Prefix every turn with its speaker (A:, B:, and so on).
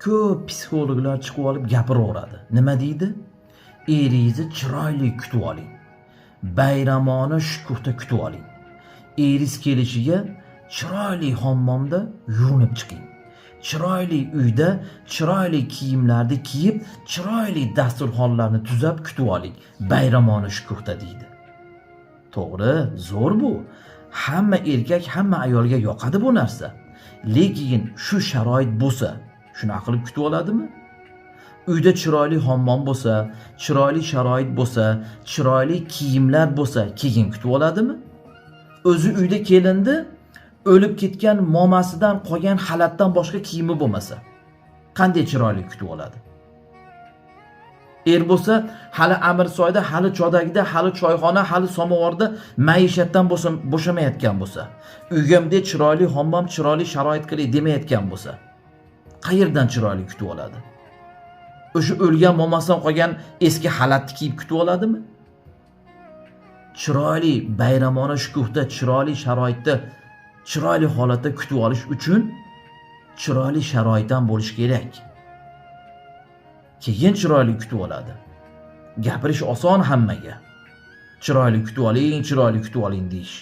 A: ko'p psixologlar chiqib olib gapiraveradi. Nima deydi? Eringizni chiroyli kutib oling. Bayramona shukuhda kutib oling. Eringiz kelishiga chiroyli hammomda yuvinib chiqing. Chiroyli uyda chiroyli kiyimlarni kiyib, chiroyli dasturxonlarni tuzab kutib oling. Bayramona shukuhda deydi. To'g'ri, zo'r bu. Hamma erkak, hamma ayolga yoqadi bu narsa. Lekin shu sharoit bo'lsa, shunaqa qilib kutib oladimi? Uyda chiroyli hammom bo'lsa, chiroyli sharoit bo'lsa, chiroyli kiyimlar bo'lsa, keyin kutib oladimi? O'zi uyda kelindi, o'lib ketgan momasidan qolgan xalatdan boshqa kiyimi bo'lmasa, qanday chiroyli kutib oladi? Er bo'lsa, hali Amirsoyda, hali Chodagida, hali choyxona, hali samovarda maishatdan bo'shamayotgan bo'lsa, uyimda chiroyli hammom, chiroyli sharoit qilay demayotgan bo'lsa, qayerdan chiroyli kutib oladi? O'sha o'lgan momasidan qolgan eski xalatni kiyib kutib oladimi? Chiroyli bayramona shukuhda, chiroyli sharoitda, chiroyli holatda kutib olish uchun chiroyli sharoitdan bo'lish kerak. Keyin chiroyli kutib oladi. Gapirish oson hammaga. Chiroyli kutib oling deyish.